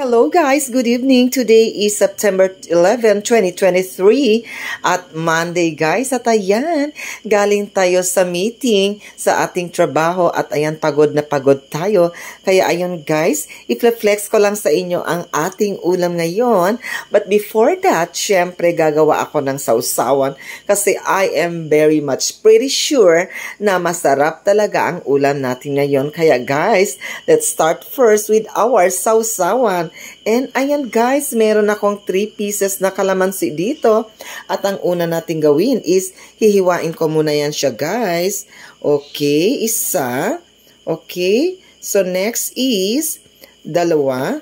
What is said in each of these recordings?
Hello guys, good evening. Today is September 11, 2023 at Monday guys. At ayan, galing tayo sa meeting sa ating trabaho at ayan, pagod na pagod tayo. Kaya ayun guys, i-flex ko lang sa inyo ang ating ulam ngayon. But before that, syempre gagawa ako ng sausawan kasi I am very much pretty sure na masarap talaga ang ulam natin ngayon. Kaya guys, let's start first with our sausawan. And ayan guys, meron akong 3 pieces na kalamansi dito. At ang una natin gawin is, hihiwain ko muna yan siya guys. Okay, isa. Okay, so next is, dalawa.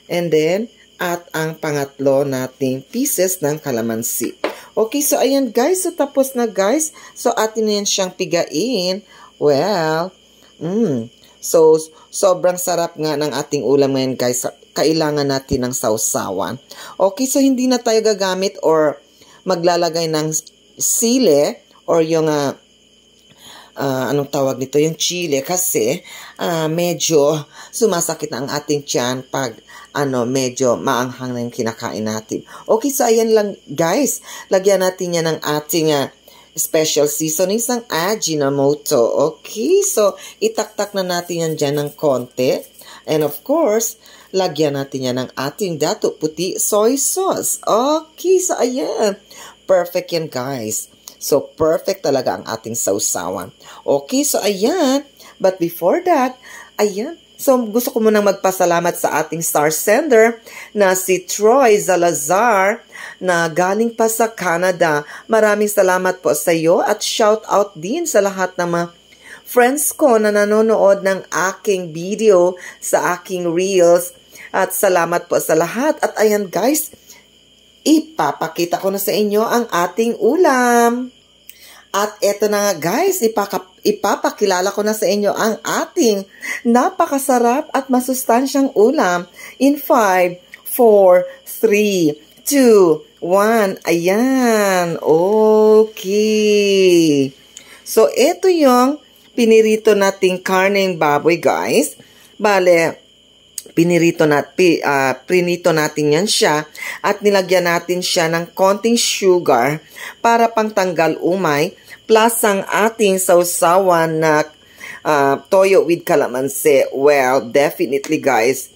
And then, at ang pangatlo nating pieces ng kalamansi. Okay, so ayan guys, so tapos na guys. So atin na yan siyang pigain. Well, so sobrang sarap nga ng ating ulam ngayon guys. Kailangan natin ng sausawan. Okay, so hindi na tayo gagamit or maglalagay ng sile or yung anong tawag nito, yung chile kasi medyo sumasakit ang ating tiyan pag medyo maanghang na yung kinakain natin. Okay, so ayan lang guys. Lagyan natin yan ng ating special seasonings ng Ajinomoto. Okay, so itaktak na natin yan dyan ng konti. And of course, lagyan natin yan ng ating dato puti soy sauce. Okay, so ayan. Perfect yan guys. So perfect talaga ang ating sausawan. Okay, so ayan. But before that, ayan. So gusto ko munang magpasalamat sa ating star sender na si Troy Zalazar na galing pa sa Canada. Maraming salamat po sa iyo at shout out din sa lahat ng mga friends ko na nanonood ng aking video sa aking reels. At salamat po sa lahat. At ayan guys, ipapakita ko na sa inyo ang ating ulam. At eto na nga guys, ipapakilala ko na sa inyo ang ating napakasarap at masustansyang ulam. In 5, 4, 3, 2, 1. Ayan. Okay. So eto yung pinirito nating karneng baboy guys. Bale, prinito natin yan siya at nilagyan natin siya ng konting sugar para pangtanggal umay plus ang ating sausawan na toyo with kalamansi. Well, definitely guys,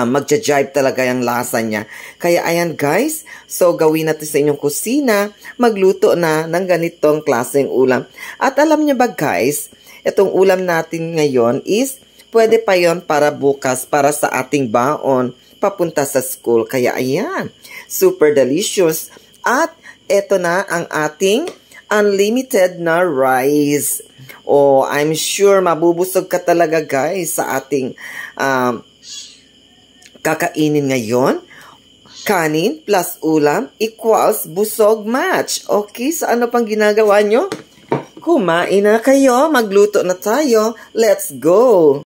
magja-jive talaga yung lasa niya. Kaya ayan guys, so gawin natin sa inyong kusina, magluto na ng ganitong klaseng ulam. At alam niyo ba guys, itong ulam natin ngayon is pwede pa yon para bukas, para sa ating baon, papunta sa school. Kaya ayan, super delicious. At eto na ang ating unlimited na rice. Oh, I'm sure mabubusog ka talaga guys sa ating kakainin ngayon. Kanin plus ulam equals busog match. Okay, so ano pang ginagawa nyo? Kumain na kayo, magluto na tayo. Let's go!